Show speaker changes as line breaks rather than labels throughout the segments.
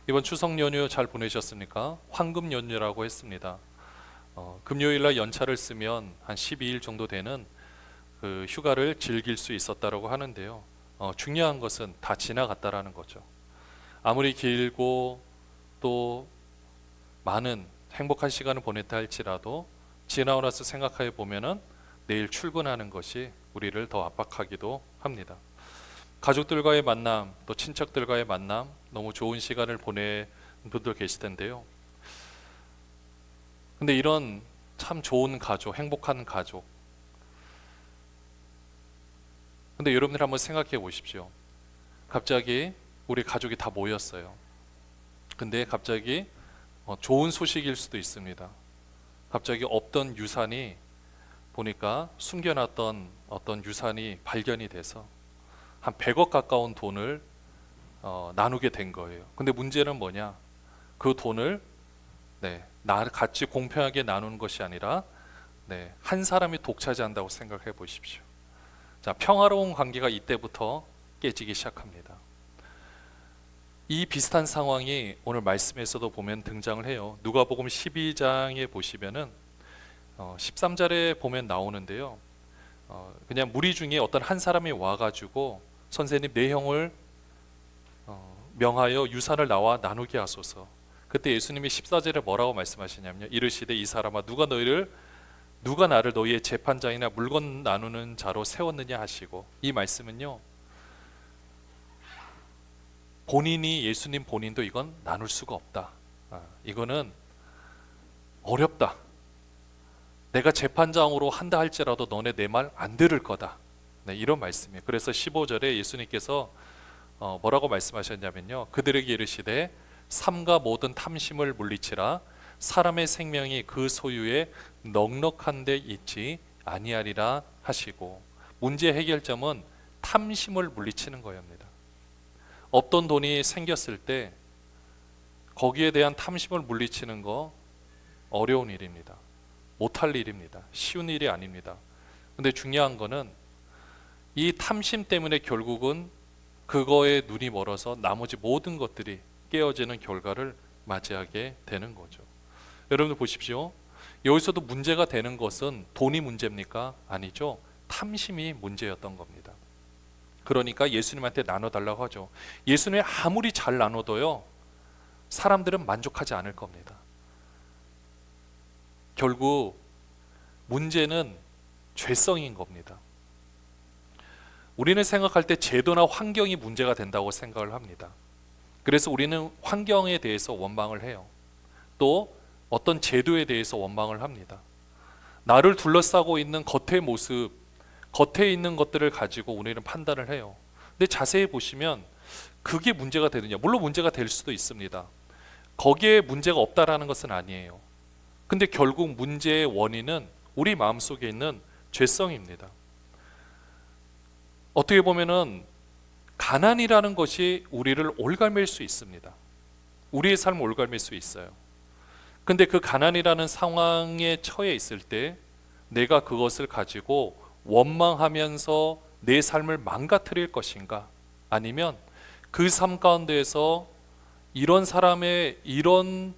이번 추석 연휴 잘 보내셨습니까? 황금 연휴라고 했습니다. 금요일날 연차를 쓰면 한 12일 정도 되는 그 휴가를 즐길 수 있었다라고 하는데요. 중요한 것은 다 지나갔다라는 거죠. 아무리 길고 또 많은 행복한 시간을 보냈다 할지라도 지나고 나서 생각해 보면은 내일 출근하는 것이 우리를 더 압박하기도 합니다. 가족들과의 만남, 또 친척들과의 만남, 너무 좋은 시간을 보낸 분들 계실 텐데요. 근데 이런 참 좋은 가족, 행복한 가족. 근데 여러분들 한번 생각해 보십시오. 갑자기 우리 가족이 다 모였어요. 근데 갑자기 좋은 소식일 수도 있습니다. 갑자기 없던 유산이 보니까 숨겨놨던 어떤 유산이 발견이 돼서 한 100억 가까운 돈을 나누게 된 거예요. 근데 문제는 뭐냐? 그 돈을 같이 공평하게 나누는 것이 아니라 한 사람이 독차지한다고 생각해 보십시오. 자, 평화로운 관계가 이때부터 깨지기 시작합니다. 이 비슷한 상황이 오늘 말씀에서도 보면 등장을 해요. 누가복음 12장에 보시면은 13절에 보면 나오는데요. 그냥 무리 중에 어떤 한 사람이 와가지고 선생님 내 형을 명하여 유산을 나와 나누게 하소서. 그때 예수님이 14절에 뭐라고 말씀하시냐면요. 이르시되 이 사람아 누가 나를 너희의 재판장이나 물건 나누는 자로 세웠느냐 하시고, 이 말씀은요. 본인이 예수님 본인도 이건 나눌 수가 없다. 이거는 어렵다. 내가 재판장으로 한다 할지라도 너네 내 말 안 들을 거다. 이런 말씀이에요. 그래서 15절에 예수님께서 뭐라고 말씀하셨냐면요. 그들에게 이르시되 삼가 모든 탐심을 물리치라. 사람의 생명이 그 소유에 넉넉한 데 있지 아니하리라 하시고, 문제 해결점은 탐심을 물리치는 거랍니다. 없던 돈이 생겼을 때 거기에 대한 탐심을 물리치는 거 어려운 일입니다. 못할 일입니다. 쉬운 일이 아닙니다. 근데 중요한 거는 이 탐심 때문에 결국은 그거에 눈이 멀어서 나머지 모든 것들이 깨어지는 결과를 맞이하게 되는 거죠. 여러분들 보십시오. 여기서도 문제가 되는 것은 돈이 문제입니까? 아니죠. 탐심이 문제였던 겁니다. 그러니까 예수님한테 나눠달라고 하죠. 예수님이 아무리 잘 나눠도요, 사람들은 만족하지 않을 겁니다. 결국 문제는 죄성인 겁니다. 우리는 생각할 때 제도나 환경이 문제가 된다고 생각을 합니다. 그래서 우리는 환경에 대해서 원망을 해요. 또 어떤 제도에 대해서 원망을 합니다. 나를 둘러싸고 있는 겉의 모습, 겉에 있는 것들을 가지고 우리는 판단을 해요. 근데 자세히 보시면 그게 문제가 되느냐? 물론 문제가 될 수도 있습니다. 거기에 문제가 없다라는 것은 아니에요. 근데 결국 문제의 원인은 우리 마음속에 있는 죄성입니다. 어떻게 보면은 가난이라는 것이 우리를 올갈맬 수 있습니다. 우리의 삶을 올갈맬 수 있어요. 근데 그 가난이라는 상황에 처해 있을 때 내가 그것을 가지고 원망하면서 내 삶을 망가뜨릴 것인가? 아니면 그 삶 가운데에서 이런 사람의 이런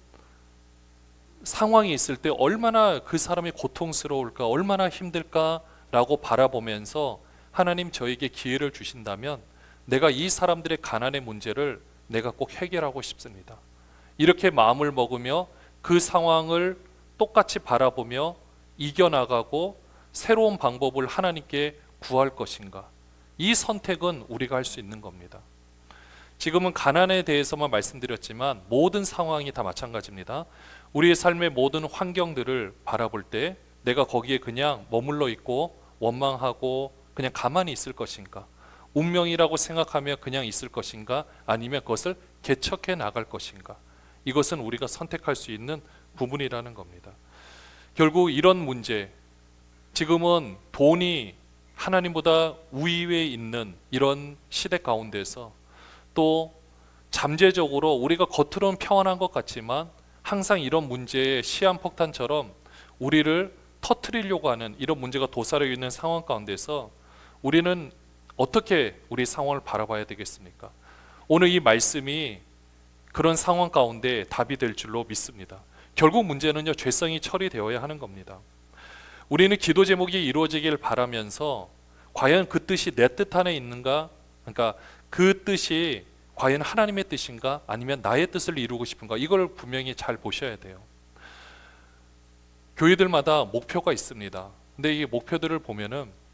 상황이 있을 때 얼마나 그 사람이 고통스러울까, 얼마나 힘들까라고 바라보면서 하나님 저에게 기회를 주신다면 내가 이 사람들의 가난의 문제를 내가 꼭 해결하고 싶습니다. 이렇게 마음을 먹으며 그 상황을 똑같이 바라보며 이겨나가고 새로운 방법을 하나님께 구할 것인가? 이 선택은 우리가 할 수 있는 겁니다. 지금은 가난에 대해서만 말씀드렸지만 모든 상황이 다 마찬가지입니다. 우리의 삶의 모든 환경들을 바라볼 때 내가 거기에 그냥 머물러 있고 원망하고 그냥 가만히 있을 것인가? 운명이라고 생각하며 그냥 있을 것인가? 아니면 그것을 개척해 나갈 것인가? 이것은 우리가 선택할 수 있는 부분이라는 겁니다. 결국 이런 문제, 지금은 돈이 하나님보다 우위에 있는 이런 시대 가운데서 또 잠재적으로 우리가 겉으로는 평안한 것 같지만 항상 이런 문제의 시한폭탄처럼 우리를 터뜨리려고 하는 이런 문제가 도사리고 있는 상황 가운데서 우리는 어떻게 우리 상황을 바라봐야 되겠습니까? 오늘 이 말씀이 그런 상황 가운데 답이 될 줄로 믿습니다. 결국 문제는요, 죄성이 처리되어야 하는 겁니다. 우리는 기도 제목이 이루어지길 바라면서 과연 그 뜻이 내 뜻 안에 있는가? 그러니까 그 뜻이 과연 하나님의 뜻인가? 아니면 나의 뜻을 이루고 싶은가? 이걸 분명히 잘 보셔야 돼요. 교회들마다 목표가 있습니다. 근데 이 목표들을 보면은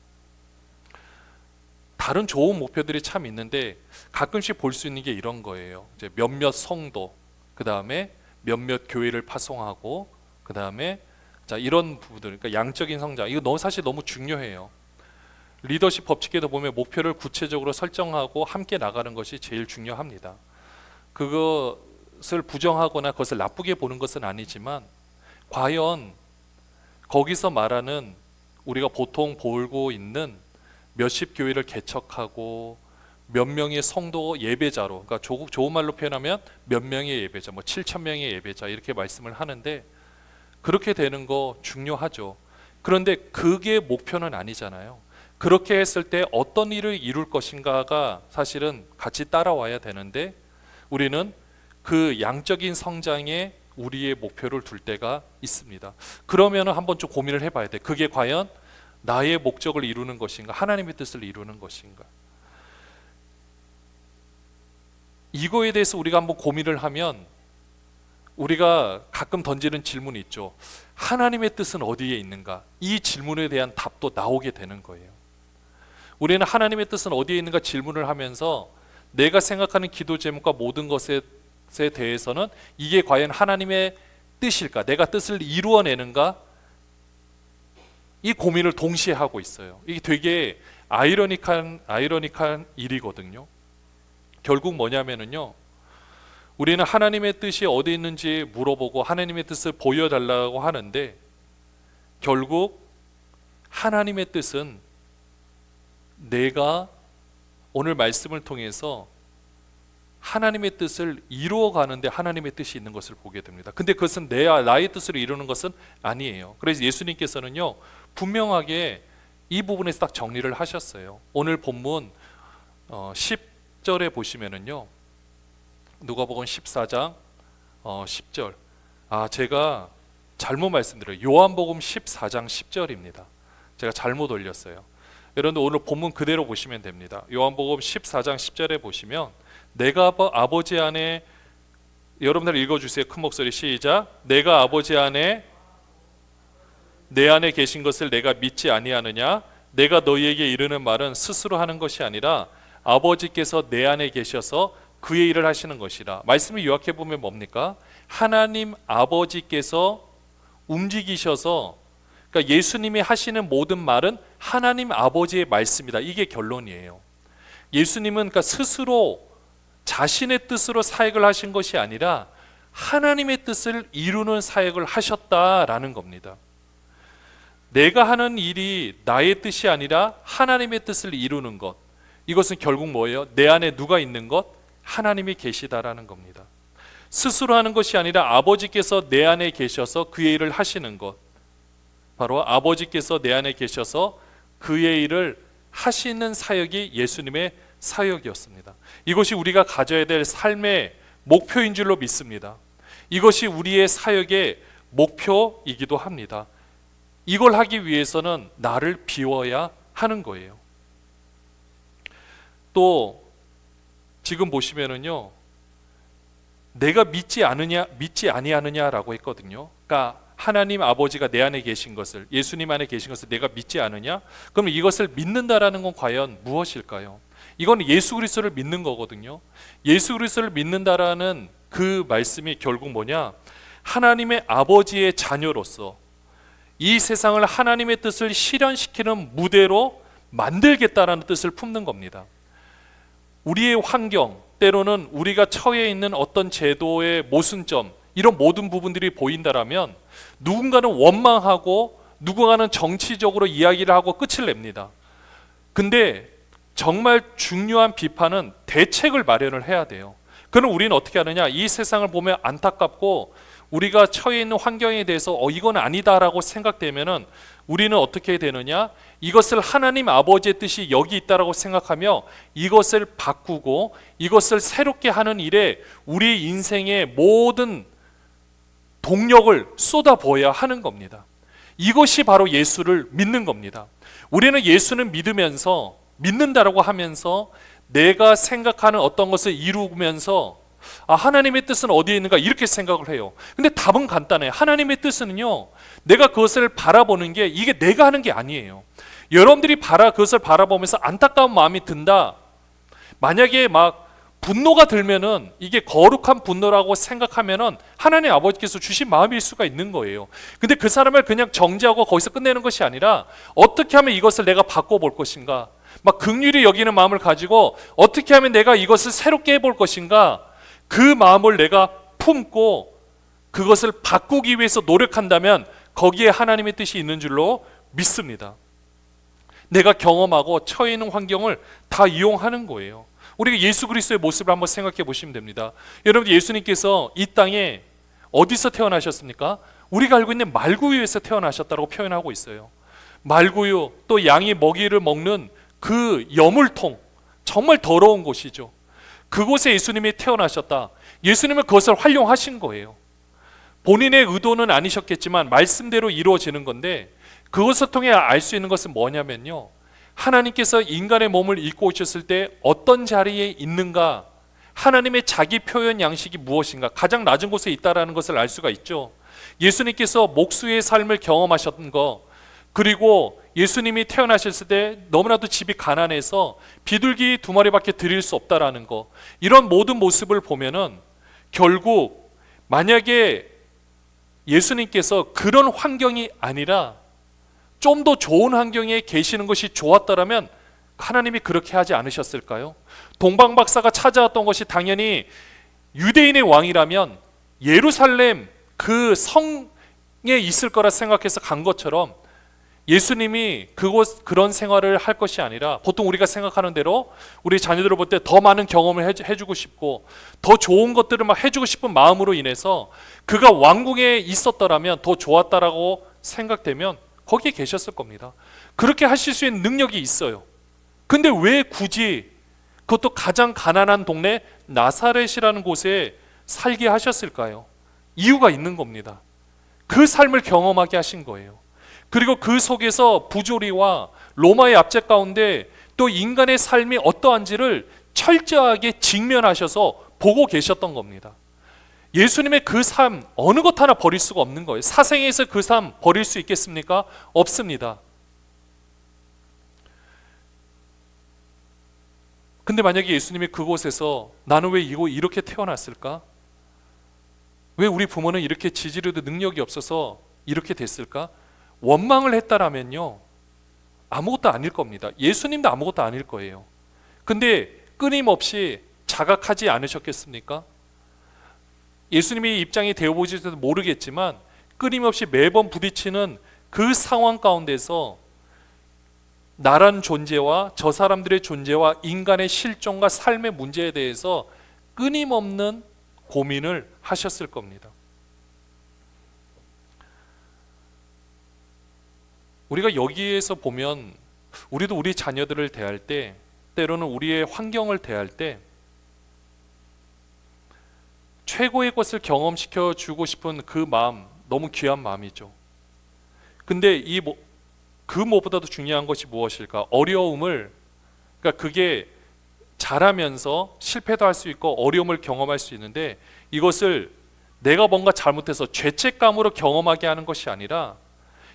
다른 좋은 목표들이 참 있는데 가끔씩 볼 수 있는 게 이런 거예요. 이제 몇몇 성도, 그 다음에 몇몇 교회를 파송하고, 그 다음에 자 이런 부분들, 그러니까 양적인 성장, 이거 사실 너무 중요해요. 리더십 법칙에도 보면 목표를 구체적으로 설정하고 함께 나가는 것이 제일 중요합니다. 그것을 부정하거나 그것을 나쁘게 보는 것은 아니지만 과연 거기서 말하는 우리가 보통 보고 있는 몇십 교회를 개척하고 몇 명의 성도 예배자로, 그러니까 좋은 말로 표현하면 몇 명의 예배자, 뭐 7천 명의 예배자 이렇게 말씀을 하는데 그렇게 되는 거 중요하죠. 그런데 그게 목표는 아니잖아요. 그렇게 했을 때 어떤 일을 이룰 것인가가 사실은 같이 따라와야 되는데 우리는 그 양적인 성장에 우리의 목표를 둘 때가 있습니다. 그러면 한번 좀 고민을 해봐야 돼. 그게 과연 나의 목적을 이루는 것인가, 하나님의 뜻을 이루는 것인가. 이거에 대해서 우리가 한번 고민을 하면 우리가 가끔 던지는 질문이 있죠. 하나님의 뜻은 어디에 있는가? 이 질문에 대한 답도 나오게 되는 거예요. 우리는 하나님의 뜻은 어디에 있는가 질문을 하면서 내가 생각하는 기도 제목과 모든 것에 대해서는 이게 과연 하나님의 뜻일까? 내가 뜻을 이루어내는가? 이 고민을 동시에 하고 있어요. 이게 되게 아이러니한 일이거든요. 결국 뭐냐면요, 우리는 하나님의 뜻이 어디 있는지 물어보고 하나님의 뜻을 보여달라고 하는데 결국 하나님의 뜻은 내가 오늘 말씀을 통해서 하나님의 뜻을 이루어가는데 하나님의 뜻이 있는 것을 보게 됩니다. 근데 그것은 나의 뜻을 이루는 것은 아니에요. 그래서 예수님께서는요 분명하게 이 부분에서 딱 정리를 하셨어요. 오늘 본문 10절에 보시면은요, 누가복음 14장 10절. 제가 잘못 말씀드려요. 요한복음 14장 10절입니다. 제가 잘못 올렸어요. 여러분들 오늘 본문 그대로 보시면 됩니다. 요한복음 14장 10절에 보시면 내가 아버지 안에, 여러분들 읽어주세요. 큰 목소리 시작. 내가 아버지 안에 내 안에 계신 것을 내가 믿지 아니하느냐? 내가 너희에게 이르는 말은 스스로 하는 것이 아니라 아버지께서 내 안에 계셔서 그의 일을 하시는 것이라. 말씀을 요약해 보면 뭡니까? 하나님 아버지께서 움직이셔서, 그러니까 예수님이 하시는 모든 말은 하나님 아버지의 말씀이다. 이게 결론이에요. 예수님은 그러니까 스스로 자신의 뜻으로 사역을 하신 것이 아니라 하나님의 뜻을 이루는 사역을 하셨다라는 겁니다. 내가 하는 일이 나의 뜻이 아니라 하나님의 뜻을 이루는 것, 이것은 결국 뭐예요? 내 안에 누가 있는 것? 하나님이 계시다라는 겁니다. 스스로 하는 것이 아니라 아버지께서 내 안에 계셔서 그의 일을 하시는 것, 바로 아버지께서 내 안에 계셔서 그의 일을 하시는 사역이 예수님의 사역이었습니다. 이것이 우리가 가져야 될 삶의 목표인 줄로 믿습니다. 이것이 우리의 사역의 목표이기도 합니다. 이걸 하기 위해서는 나를 비워야 하는 거예요. 또 지금 보시면은요, 내가 믿지 아니하느냐라고 했거든요. 그러니까 하나님 아버지가 내 안에 계신 것을, 예수님 안에 계신 것을 내가 믿지 않으냐? 그럼 이것을 믿는다라는 건 과연 무엇일까요? 이건 예수 그리스도를 믿는 거거든요. 예수 그리스도를 믿는다라는 그 말씀이 결국 뭐냐? 하나님의 아버지의 자녀로서 이 세상을 하나님의 뜻을 실현시키는 무대로 만들겠다라는 뜻을 품는 겁니다. 우리의 환경, 때로는 우리가 처해 있는 어떤 제도의 모순점, 이런 모든 부분들이 보인다라면 누군가는 원망하고 누군가는 정치적으로 이야기를 하고 끝을 냅니다. 근데 정말 중요한 비판은 대책을 마련을 해야 돼요. 그럼 우리는 어떻게 하느냐? 이 세상을 보면 안타깝고 우리가 처해 있는 환경에 대해서 이건 아니다라고 생각되면은 우리는 어떻게 되느냐? 이것을 하나님 아버지의 뜻이 여기 있다라고 생각하며 이것을 바꾸고 이것을 새롭게 하는 일에 우리 인생의 모든 동력을 쏟아부어야 하는 겁니다. 이것이 바로 예수를 믿는 겁니다. 우리는 예수는 믿는다라고 하면서 내가 생각하는 어떤 것을 이루면서 하나님의 뜻은 어디에 있는가 이렇게 생각을 해요. 근데 답은 간단해요. 하나님의 뜻은요, 내가 그것을 바라보는 게 이게 내가 하는 게 아니에요. 여러분들이 그것을 바라보면서 안타까운 마음이 든다. 만약에 막 분노가 들면은 이게 거룩한 분노라고 생각하면은 하나님 아버지께서 주신 마음일 수가 있는 거예요. 근데 그 사람을 그냥 정죄하고 거기서 끝내는 것이 아니라 어떻게 하면 이것을 내가 바꿔볼 것인가, 막 긍휼히 여기는 마음을 가지고 어떻게 하면 내가 이것을 새롭게 해볼 것인가, 그 마음을 내가 품고 그것을 바꾸기 위해서 노력한다면 거기에 하나님의 뜻이 있는 줄로 믿습니다. 내가 경험하고 처해 있는 환경을 다 이용하는 거예요. 우리가 예수 그리스도의 모습을 한번 생각해 보시면 됩니다. 여러분, 예수님께서 이 땅에 어디서 태어나셨습니까? 우리가 알고 있는 말구유에서 태어나셨다고 표현하고 있어요. 말구유, 또 양이 먹이를 먹는 그 여물통, 정말 더러운 곳이죠. 그곳에 예수님이 태어나셨다. 예수님은 그것을 활용하신 거예요. 본인의 의도는 아니셨겠지만 말씀대로 이루어지는 건데, 그것을 통해 알 수 있는 것은 뭐냐면요, 하나님께서 인간의 몸을 입고 오셨을 때 어떤 자리에 있는가, 하나님의 자기 표현 양식이 무엇인가, 가장 낮은 곳에 있다라는 것을 알 수가 있죠. 예수님께서 목수의 삶을 경험하셨던 거, 그리고 예수님이 태어나셨을 때 너무나도 집이 가난해서 비둘기 2마리밖에 드릴 수 없다라는 거, 이런 모든 모습을 보면은 결국 만약에 예수님께서 그런 환경이 아니라 좀 더 좋은 환경에 계시는 것이 좋았더라면 하나님이 그렇게 하지 않으셨을까요? 동방박사가 찾아왔던 것이 당연히 유대인의 왕이라면 예루살렘 그 성에 있을 거라 생각해서 간 것처럼 예수님이 그런 생활을 할 것이 아니라 보통 우리가 생각하는 대로 우리 자녀들을 볼 때 더 많은 경험을 해주고 싶고 더 좋은 것들을 막 해주고 싶은 마음으로 인해서 그가 왕궁에 있었더라면 더 좋았다라고 생각되면 거기에 계셨을 겁니다. 그렇게 하실 수 있는 능력이 있어요. 근데 왜 굳이 그것도 가장 가난한 동네 나사렛이라는 곳에 살게 하셨을까요? 이유가 있는 겁니다. 그 삶을 경험하게 하신 거예요. 그리고 그 속에서 부조리와 로마의 압제 가운데 또 인간의 삶이 어떠한지를 철저하게 직면하셔서 보고 계셨던 겁니다. 예수님의 그 삶 어느 것 하나 버릴 수가 없는 거예요. 사생에서 그 삶 버릴 수 있겠습니까? 없습니다. 근데 만약에 예수님이 그곳에서 나는 왜 이렇게 태어났을까? 왜 우리 부모는 이렇게 지지려도 능력이 없어서 이렇게 됐을까? 원망을 했다라면요, 아무것도 아닐 겁니다. 예수님도 아무것도 아닐 거예요. 근데 끊임없이 자각하지 않으셨겠습니까? 예수님이 입장이 되어보지도 모르겠지만 끊임없이 매번 부딪히는 그 상황 가운데서 나라는 존재와 저 사람들의 존재와 인간의 실존과 삶의 문제에 대해서 끊임없는 고민을 하셨을 겁니다. 우리가 여기에서 보면 우리도 우리 자녀들을 대할 때, 때로는 우리의 환경을 대할 때 최고의 것을 경험시켜 주고 싶은 그 마음, 너무 귀한 마음이죠. 근데 그 무엇보다도 중요한 것이 무엇일까? 어려움을, 그러니까 그게 잘하면서 실패도 할 수 있고 어려움을 경험할 수 있는데, 이것을 내가 뭔가 잘못해서 죄책감으로 경험하게 하는 것이 아니라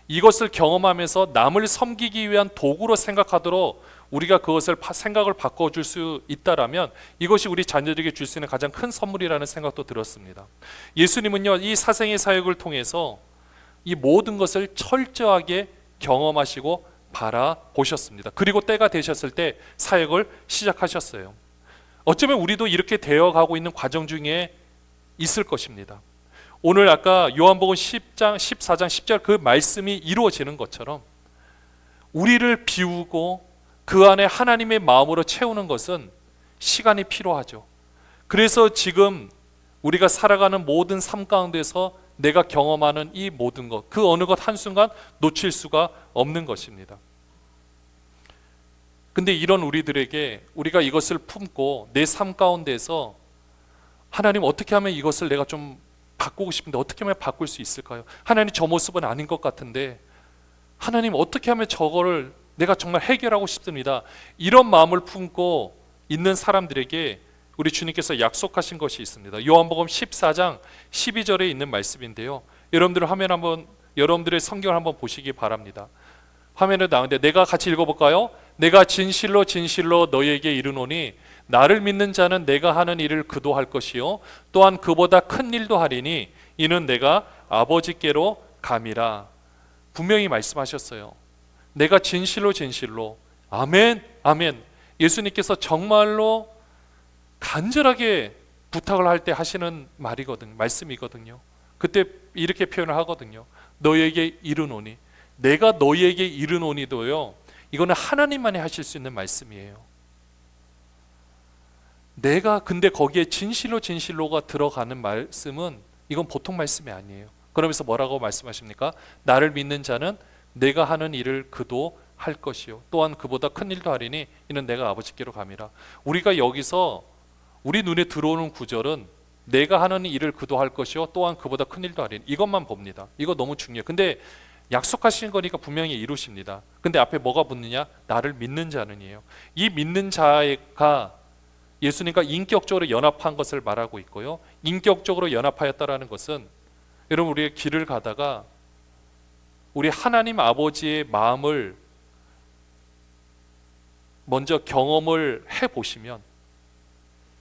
이것을 경험하면서 남을 섬기기 위한 도구로 생각하도록 우리가 그것을 생각을 바꿔줄 수 있다라면 이것이 우리 자녀들에게 줄 수 있는 가장 큰 선물이라는 생각도 들었습니다. 예수님은요, 이 사생의 사역을 통해서 이 모든 것을 철저하게 경험하시고 바라보셨습니다. 그리고 때가 되셨을 때 사역을 시작하셨어요. 어쩌면 우리도 이렇게 되어가고 있는 과정 중에 있을 것입니다. 오늘 아까 요한복음 10장, 14장 10절 그 말씀이 이루어지는 것처럼 우리를 비우고 그 안에 하나님의 마음으로 채우는 것은 시간이 필요하죠. 그래서 지금 우리가 살아가는 모든 삶 가운데서 내가 경험하는 이 모든 것, 그 어느 것 한순간 놓칠 수가 없는 것입니다. 근데 이런 우리들에게 우리가 이것을 품고 내 삶 가운데서 하나님 어떻게 하면 이것을 내가 좀 바꾸고 싶은데 어떻게 하면 바꿀 수 있을까요? 하나님 저 모습은 아닌 것 같은데 하나님 어떻게 하면 저거를 내가 정말 해결하고 싶습니다. 이런 마음을 품고 있는 사람들에게 우리 주님께서 약속하신 것이 있습니다. 요한복음 14장 12절에 있는 말씀인데요. 여러분들의 성경을 한번 보시기 바랍니다. 화면에 나오는데 내가 같이 읽어볼까요? 내가 진실로 진실로 너희에게 이르노니 나를 믿는 자는 내가 하는 일을 그도 할 것이요 또한 그보다 큰 일도 하리니 이는 내가 아버지께로 감이라. 분명히 말씀하셨어요. 내가 진실로 진실로. 아멘 아멘. 예수님께서 정말로 간절하게 부탁을 할 때 하시는 말씀이거든요. 그때 이렇게 표현을 하거든요. 너희에게 이르노니. 내가 너희에게 이르노니도요, 이거는 하나님만이 하실 수 있는 말씀이에요. 근데 거기에 진실로 진실로가 들어가는 말씀은 이건 보통 말씀이 아니에요. 그러면서 뭐라고 말씀하십니까? 나를 믿는 자는 내가 하는 일을 그도 할 것이요 또한 그보다 큰 일도 하리니 이는 내가 아버지께로 감이라. 우리가 여기서 우리 눈에 들어오는 구절은 내가 하는 일을 그도 할 것이요 또한 그보다 큰 일도 하리니 이것만 봅니다. 이거 너무 중요해요. 근데 약속하신 거니까 분명히 이루십니다. 근데 앞에 뭐가 붙느냐? 나를 믿는 자는이에요. 이 믿는 자가 예수님과 인격적으로 연합한 것을 말하고 있고요. 인격적으로 연합하였다라는 것은 여러분 우리가 길을 가다가 우리 하나님 아버지의 마음을 먼저 경험을 해보시면,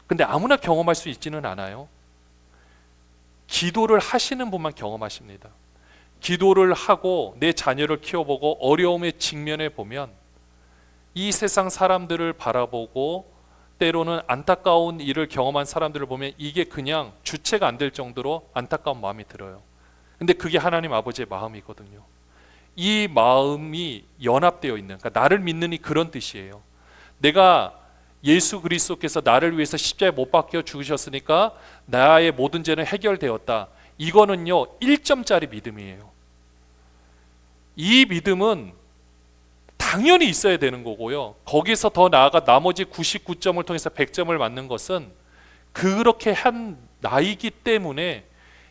근데 아무나 경험할 수 있지는 않아요. 기도를 하시는 분만 경험하십니다. 기도를 하고 내 자녀를 키워보고 어려움에 직면해 보면 이 세상 사람들을 바라보고 때로는 안타까운 일을 경험한 사람들을 보면 이게 그냥 주체가 안 될 정도로 안타까운 마음이 들어요. 근데 그게 하나님 아버지의 마음이거든요. 이 마음이 연합되어 있는, 그러니까 나를 믿느니 그런 뜻이에요. 내가 예수 그리스도께서 나를 위해서 십자가에 못 박혀 죽으셨으니까 나의 모든 죄는 해결되었다. 이거는요 1점짜리 믿음이에요. 이 믿음은 당연히 있어야 되는 거고요. 거기서 더 나아가 나머지 99점을 통해서 100점을 맞는 것은 그렇게 한 나이기 때문에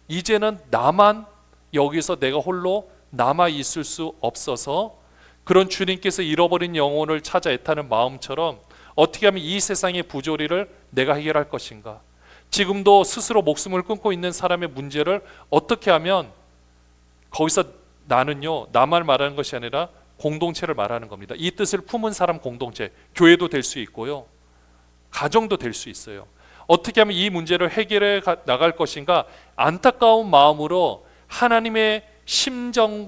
이제는 나만 여기서 내가 홀로 남아 있을 수 없어서 그런 주님께서 잃어버린 영혼을 찾아 애타는 마음처럼 어떻게 하면 이 세상의 부조리를 내가 해결할 것인가, 지금도 스스로 목숨을 끊고 있는 사람의 문제를 어떻게 하면, 거기서 나는요 나만 말하는 것이 아니라 공동체를 말하는 겁니다. 이 뜻을 품은 사람 공동체, 교회도 될 수 있고요 가정도 될 수 있어요. 어떻게 하면 이 문제를 해결해 나갈 것인가, 안타까운 마음으로 하나님의 심정이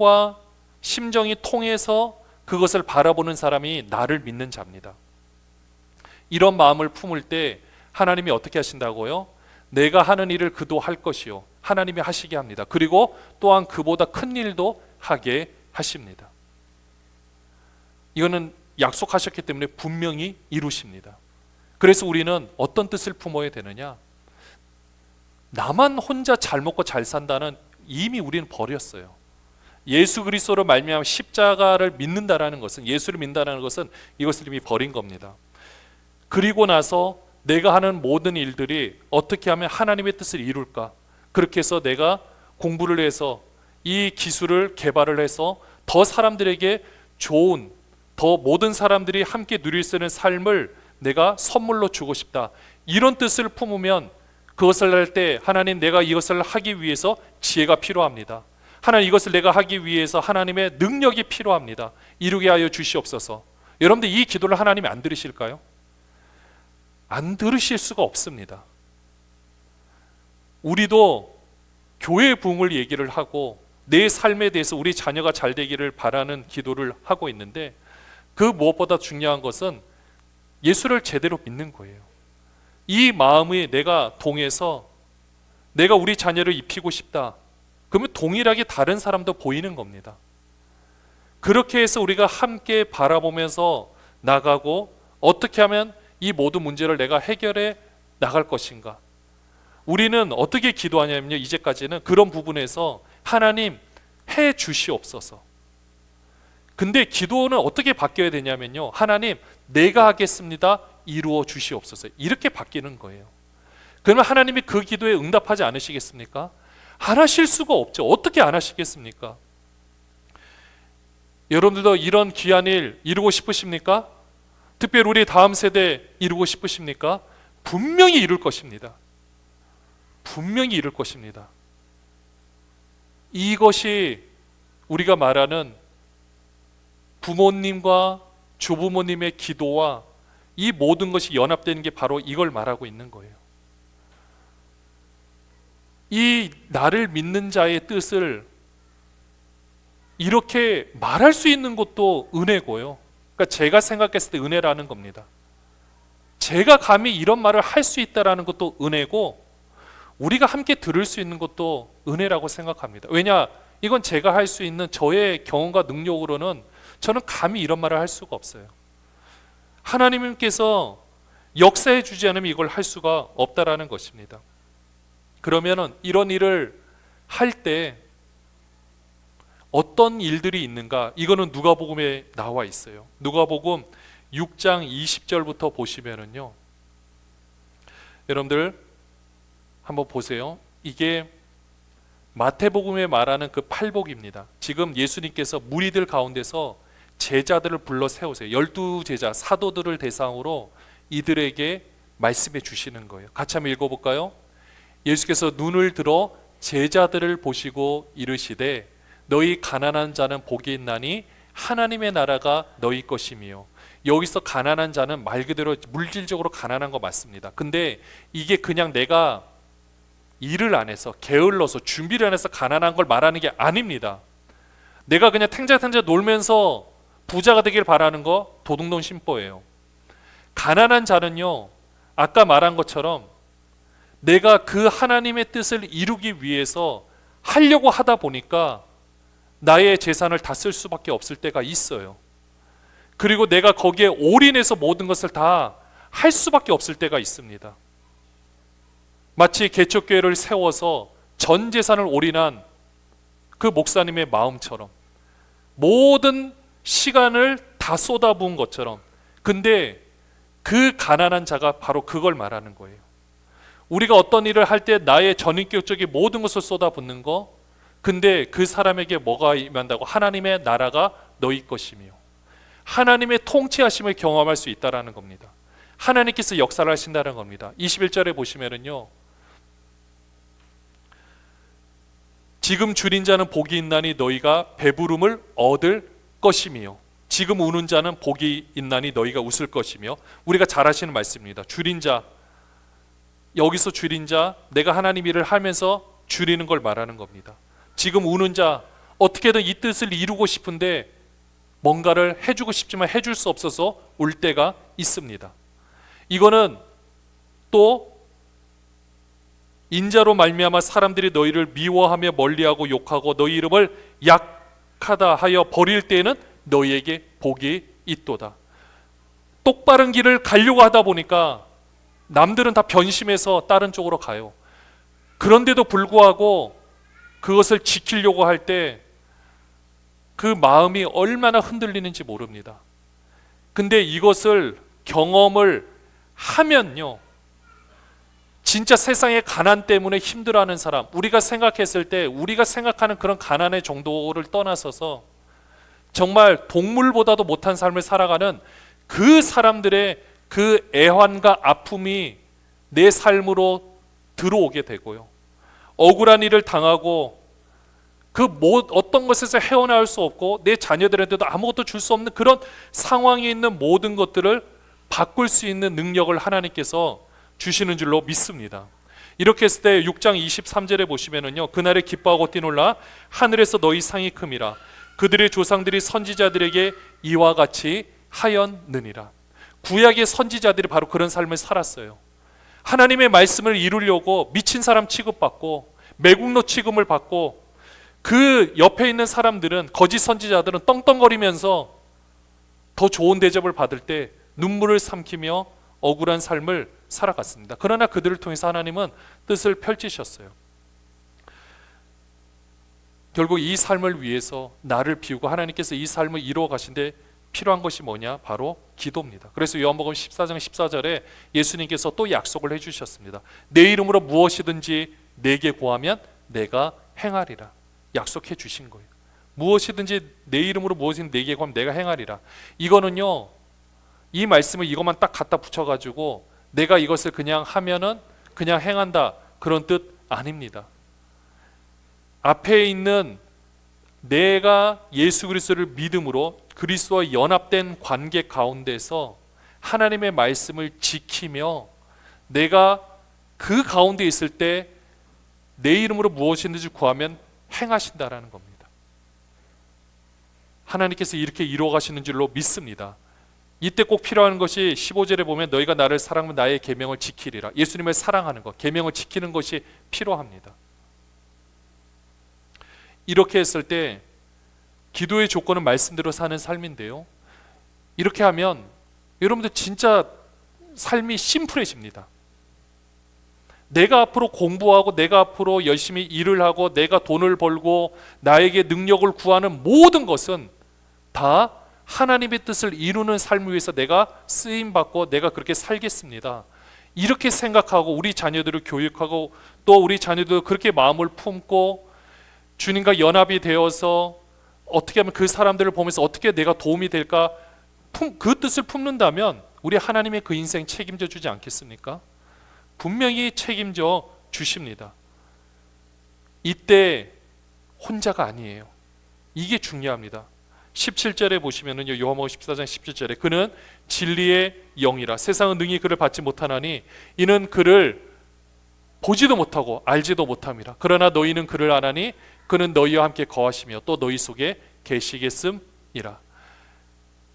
통해서 그것을 바라보는 사람이 나를 믿는 자입니다. 이런 마음을 품을 때 하나님이 어떻게 하신다고요? 내가 하는 일을 그도 할 것이요 하나님이 하시게 합니다. 그리고 또한 그보다 큰 일도 하게 하십니다. 이거는 약속하셨기 때문에 분명히 이루십니다. 그래서 우리는 어떤 뜻을 품어야 되느냐? 나만 혼자 잘 먹고 잘 산다는 이미 우리는 버렸어요. 예수 그리스도로 말미암아 십자가를 믿는다라는 것은, 예수를 믿는다라는 것은 이것을 이미 버린 겁니다. 그리고 나서 내가 하는 모든 일들이 어떻게 하면 하나님의 뜻을 이룰까, 그렇게 해서 내가 공부를 해서 이 기술을 개발을 해서 더 사람들에게 좋은, 더 모든 사람들이 함께 누릴 수 있는 삶을 내가 선물로 주고 싶다, 이런 뜻을 품으면 그것을 할 때 하나님, 내가 이것을 하기 위해서 지혜가 필요합니다. 하나님, 이것을 내가 하기 위해서 하나님의 능력이 필요합니다. 이루게 하여 주시옵소서. 여러분들 이 기도를 하나님이 안 들으실까요? 안 들으실 수가 없습니다. 우리도 교회의 부흥을 얘기를 하고 내 삶에 대해서 우리 자녀가 잘 되기를 바라는 기도를 하고 있는데, 그 무엇보다 중요한 것은 예수를 제대로 믿는 거예요. 이 마음이 내가 동해서 내가 우리 자녀를 입히고 싶다, 그러면 동일하게 다른 사람도 보이는 겁니다. 그렇게 해서 우리가 함께 바라보면서 나가고 어떻게 하면 이 모든 문제를 내가 해결해 나갈 것인가. 우리는 어떻게 기도하냐면요, 이제까지는 그런 부분에서 하나님 해 주시옵소서. 근데 기도는 어떻게 바뀌어야 되냐면요, 하나님 내가 하겠습니다, 이루어 주시옵소서, 이렇게 바뀌는 거예요. 그러면 하나님이 그 기도에 응답하지 않으시겠습니까? 안 하실 수가 없죠. 어떻게 안 하시겠습니까? 여러분들도 이런 귀한 일 이루고 싶으십니까? 특별히 우리 다음 세대 이루고 싶으십니까? 분명히 이룰 것입니다. 분명히 이룰 것입니다. 이것이 우리가 말하는 부모님과 조부모님의 기도와 이 모든 것이 연합되는 게 바로 이걸 말하고 있는 거예요. 이 나를 믿는 자의 뜻을 이렇게 말할 수 있는 것도 은혜고요. 그러니까 제가 생각했을 때 은혜라는 겁니다. 제가 감히 이런 말을 할 수 있다라는 것도 은혜고, 우리가 함께 들을 수 있는 것도 은혜라고 생각합니다. 왜냐? 이건 제가 할 수 있는 저의 경험과 능력으로는 저는 감히 이런 말을 할 수가 없어요. 하나님께서 역사해 주지 않으면 이걸 할 수가 없다라는 것입니다. 그러면은 이런 일을 할 때 어떤 일들이 있는가? 이거는 누가복음에 나와 있어요. 누가복음 6장 20절부터 보시면은요, 여러분들 한번 보세요. 이게 마태복음에 말하는 그 팔복입니다. 지금 예수님께서 무리들 가운데서 제자들을 불러 세우세요. 12제자 사도들을 대상으로 이들에게 말씀해 주시는 거예요. 같이 한번 읽어볼까요? 예수께서 눈을 들어 제자들을 보시고 이르시되 너희 가난한 자는 복이 있나니 하나님의 나라가 너희 것이며. 여기서 가난한 자는 말 그대로 물질적으로 가난한 거 맞습니다. 근데 이게 그냥 내가 일을 안 해서 게을러서 준비를 안 해서 가난한 걸 말하는 게 아닙니다. 내가 그냥 탱자탱자 놀면서 부자가 되길 바라는 거 도둑놈 심보예요. 가난한 자는요, 아까 말한 것처럼 내가 그 하나님의 뜻을 이루기 위해서 하려고 하다 보니까 나의 재산을 다 쓸 수밖에 없을 때가 있어요. 그리고 내가 거기에 올인해서 모든 것을 다 할 수밖에 없을 때가 있습니다. 마치 개척교회를 세워서 전 재산을 올인한 그 목사님의 마음처럼 모든 시간을 다 쏟아부은 것처럼. 근데 그 가난한 자가 바로 그걸 말하는 거예요. 우리가 어떤 일을 할 때 나의 전인격적인 모든 것을 쏟아붓는 거, 근데 그 사람에게 뭐가 임한다고? 하나님의 나라가 너희 것이며 하나님의 통치하심을 경험할 수 있다라는 겁니다. 하나님께서 역사를 하신다는 겁니다. 21절에 보시면은요, 지금 줄인 자는 복이 있나니 너희가 배부름을 얻을 것이며. 지금 우는 자는 복이 있나니 너희가 웃을 것이며. 우리가 잘 아시는 말씀입니다. 줄인 자, 여기서 줄인 자, 내가 하나님 일을 하면서 줄이는 걸 말하는 겁니다. 지금 우는 자, 어떻게든 이 뜻을 이루고 싶은데 뭔가를 해주고 싶지만 해줄 수 없어서 울 때가 있습니다. 이거는 또 인자로 말미암아 사람들이 너희를 미워하며 멀리하고 욕하고 너희 이름을 약하다 하여 버릴 때에는 너희에게 복이 있도다. 똑바른 길을 가려고 하다 보니까 남들은 다 변심해서 다른 쪽으로 가요. 그런데도 불구하고 그것을 지키려고 할 때 그 마음이 얼마나 흔들리는지 모릅니다. 근데 이것을 경험을 하면요, 진짜 세상의 가난 때문에 힘들어하는 사람, 우리가 생각했을 때 우리가 생각하는 그런 가난의 정도를 떠나서서 정말 동물보다도 못한 삶을 살아가는 그 사람들의 그 애환과 아픔이 내 삶으로 들어오게 되고요, 억울한 일을 당하고 그 어떤 것에서 헤어나올 수 없고 내 자녀들한테도 아무것도 줄 수 없는 그런 상황에 있는 모든 것들을 바꿀 수 있는 능력을 하나님께서 주시는 줄로 믿습니다. 이렇게 했을 때 6장 23절에 보시면은요, 그날에 기뻐하고 뛰놀라 하늘에서 너희 상이 큼이라 그들의 조상들이 선지자들에게 이와 같이 하였느니라. 구약의 선지자들이 바로 그런 삶을 살았어요. 하나님의 말씀을 이루려고 미친 사람 취급받고 매국노 취급을 받고, 그 옆에 있는 사람들은, 거짓 선지자들은 떵떵거리면서 더 좋은 대접을 받을 때 눈물을 삼키며 억울한 삶을 살아갔습니다. 그러나 그들을 통해서 하나님은 뜻을 펼치셨어요. 결국 이 삶을 위해서 나를 비우고 하나님께서 이 삶을 이루어 가신데 필요한 것이 뭐냐? 바로 기도입니다. 그래서 요한복음 14장 14절에 예수님께서 또 약속을 해주셨습니다. 내 이름으로 무엇이든지 내게 구하면 내가 행하리라. 약속해 주신 거예요. 무엇이든지 내 이름으로 무엇이든지 내게 구하면 내가 행하리라. 이거는요, 이 말씀을 이것만 딱 갖다 붙여가지고 내가 이것을 그냥 하면은 그냥 행한다, 그런 뜻 아닙니다. 앞에 있는 내가 예수 그리스도를 믿음으로 그리스도와 연합된 관계 가운데서 하나님의 말씀을 지키며 내가 그 가운데 있을 때 내 이름으로 무엇이든지 구하면 행하신다라는 겁니다. 하나님께서 이렇게 이루어 가시는 줄로 믿습니다. 이때 꼭 필요한 것이 15절에 보면 너희가 나를 사랑하면 나의 계명을 지키리라. 예수님을 사랑하는 것, 계명을 지키는 것이 필요합니다. 이렇게 했을 때 기도의 조건은 말씀대로 사는 삶인데요, 이렇게 하면 여러분들 진짜 삶이 심플해집니다. 내가 앞으로 공부하고 내가 앞으로 열심히 일을 하고 내가 돈을 벌고 나에게 능력을 구하는 모든 것은 다 하나님의 뜻을 이루는 삶을 위해서 내가 쓰임받고 내가 그렇게 살겠습니다. 이렇게 생각하고 우리 자녀들을 교육하고 또 우리 자녀들 그렇게 마음을 품고 주님과 연합이 되어서 어떻게 하면 그 사람들을 보면서 어떻게 내가 도움이 될까, 그 뜻을 품는다면 우리 하나님의 그 인생 책임져 주지 않겠습니까? 분명히 책임져 주십니다. 이때 혼자가 아니에요. 이게 중요합니다. 17절에 보시면은요, 요한복음 14장 17절에 그는 진리의 영이라 세상은 능히 그를 받지 못하나니 이는 그를 보지도 못하고 알지도 못함이라. 그러나 너희는 그를 아나니 그는 너희와 함께 거하시며 또 너희 속에 계시겠음이라.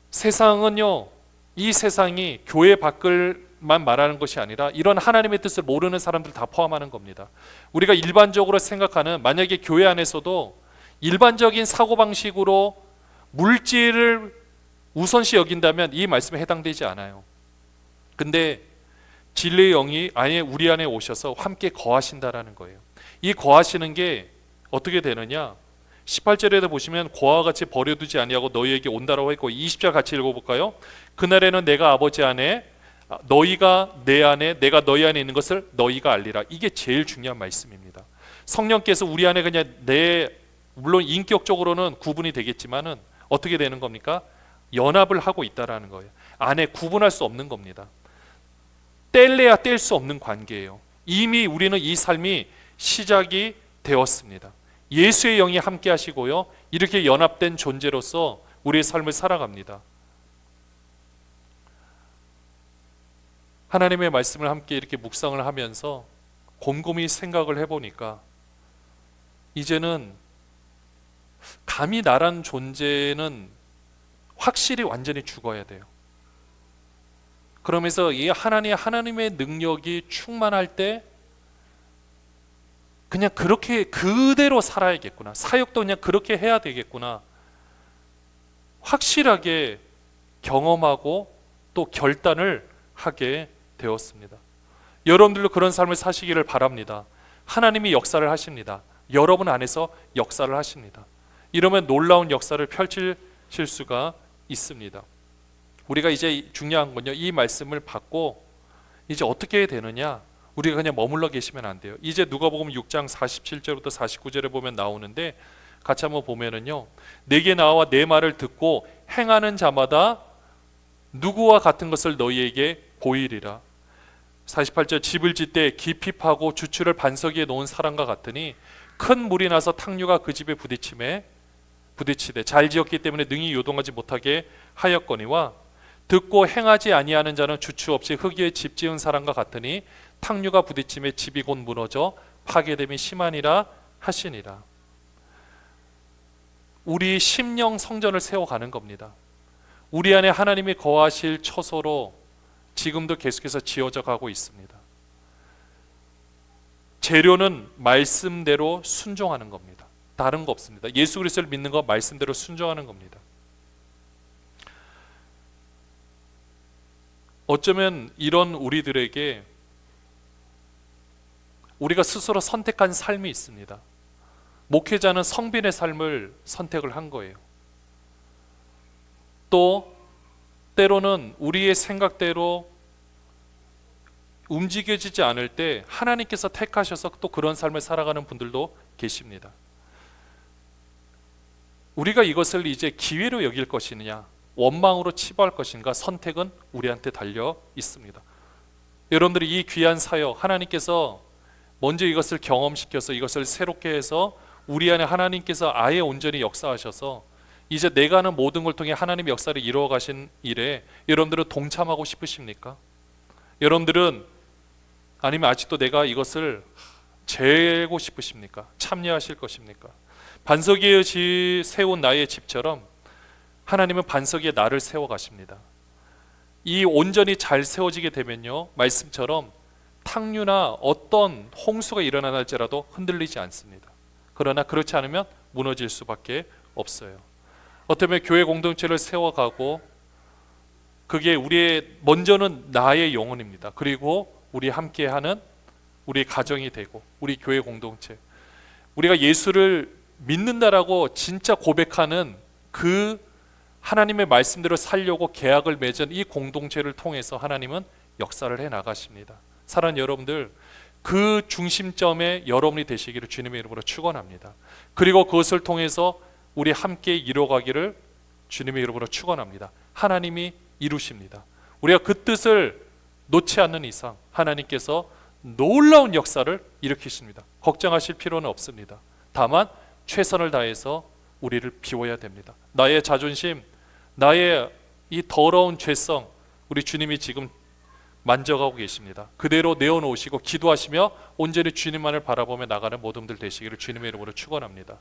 세상은요, 이 세상이 교회 밖을만 말하는 것이 아니라 이런 하나님의 뜻을 모르는 사람들 다 포함하는 겁니다. 우리가 일반적으로 생각하는, 만약에 교회 안에서도 일반적인 사고방식으로 물질을 우선시 여긴다면 이 말씀에 해당되지 않아요. 근데 진리의 영이 아예 우리 안에 오셔서 함께 거하신다라는 거예요. 이 거하시는 게 어떻게 되느냐? 18절에도 보시면 고아와 같이 버려두지 아니하고 너희에게 온다라고 했고, 20절 같이 읽어볼까요? 그날에는 내가 아버지 안에 너희가 내 안에 내가 너희 안에 있는 것을 너희가 알리라. 이게 제일 중요한 말씀입니다. 성령께서 우리 안에 그냥 물론 인격적으로는 구분이 되겠지만은 어떻게 되는 겁니까? 연합을 하고 있다라는 거예요. 안에 구분할 수 없는 겁니다. 뗄래야 뗄 수 없는 관계예요. 이미 우리는 이 삶이 시작이 되었습니다. 예수의 영이 함께 하시고요, 이렇게 연합된 존재로서 우리의 삶을 살아갑니다. 하나님의 말씀을 함께 이렇게 묵상을 하면서 곰곰이 생각을 해보니까 이제는 감히 나란 존재는 확실히 완전히 죽어야 돼요. 그러면서 이 하나님의 능력이 충만할 때 그냥 그렇게 그대로 살아야겠구나, 사역도 그냥 그렇게 해야 되겠구나, 확실하게 경험하고 또 결단을 하게 되었습니다. 여러분들도 그런 삶을 사시기를 바랍니다. 하나님이 역사를 하십니다. 여러분 안에서 역사를 하십니다. 이러면 놀라운 역사를 펼칠 수가 있습니다. 우리가 이제 중요한 건요, 이 말씀을 받고 이제 어떻게 해야 되느냐? 우리가 그냥 머물러 계시면 안 돼요. 이제 누가복음 6장 47절부터 49절에 보면 나오는데 같이 한번 보면은요, 내게 나와 내 말을 듣고 행하는 자마다 누구와 같은 것을 너희에게 보이리라. 48절 집을 짓되 깊이 파고 주추를 반석 위에 놓은 사람과 같으니 큰 물이 나서 탕류가 그 집에 부딪히되 잘 지었기 때문에 능히 요동하지 못하게 하였거니와 듣고 행하지 아니하는 자는 주추 없이 흙 위에 집 지은 사람과 같으니 탕류가 부딪힘에 집이 곧 무너져 파괴됨이 심하니라 하시니라. 우리 심령 성전을 세워가는 겁니다. 우리 안에 하나님이 거하실 처소로 지금도 계속해서 지어져 가고 있습니다. 재료는 말씀대로 순종하는 겁니다. 다른 거 없습니다. 예수 그리스도를 믿는 거 말씀대로 순종하는 겁니다. 어쩌면 이런 우리들에게 우리가 스스로 선택한 삶이 있습니다. 목회자는 성빈의 삶을 선택을 한 거예요. 또 때로는 우리의 생각대로 움직여지지 않을 때 하나님께서 택하셔서 또 그런 삶을 살아가는 분들도 계십니다. 우리가 이것을 이제 기회로 여길 것이냐, 원망으로 치부할 것인가, 선택은 우리한테 달려 있습니다. 여러분들이 이 귀한 사역, 하나님께서 먼저 이것을 경험시켜서 이것을 새롭게 해서 우리 안에 하나님께서 아예 온전히 역사하셔서 이제 내가 하는 모든 걸 통해 하나님의 역사를 이루어 가신 일에 여러분들은 동참하고 싶으십니까? 여러분들은 아니면 아직도 내가 이것을 재고 싶으십니까? 참여하실 것입니까? 반석 위에 세운 나의 집처럼 하나님은 반석 위에 나를 세워 가십니다. 이 온전히 잘 세워지게 되면요, 말씀처럼 탕류나 어떤 홍수가 일어나나 할지라도 흔들리지 않습니다. 그러나 그렇지 않으면 무너질 수밖에 없어요. 어쩌면 교회 공동체를 세워가고 그게 우리의 먼저는 나의 영혼입니다. 그리고 우리 함께하는 우리 가정이 되고 우리 교회 공동체, 우리가 예수를 믿는다라고 진짜 고백하는 그 하나님의 말씀대로 살려고 계약을 맺은 이 공동체를 통해서 하나님은 역사를 해 나가십니다. 사랑하는 여러분들, 그 중심점에 여러분이 되시기를 주님의 이름으로 축원합니다. 그리고 그것을 통해서 우리 함께 이뤄가기를 주님의 이름으로 축원합니다. 하나님이 이루십니다. 우리가 그 뜻을 놓지 않는 이상 하나님께서 놀라운 역사를 일으키십니다. 걱정하실 필요는 없습니다. 다만 최선을 다해서 우리를 비워야 됩니다. 나의 자존심, 나의 이 더러운 죄성, 우리 주님이 지금 만져가고 계십니다. 그대로 내어놓으시고 기도하시며 온전히 주님만을 바라보며 나가는 모든 분들 되시기를 주님의 이름으로 축원합니다.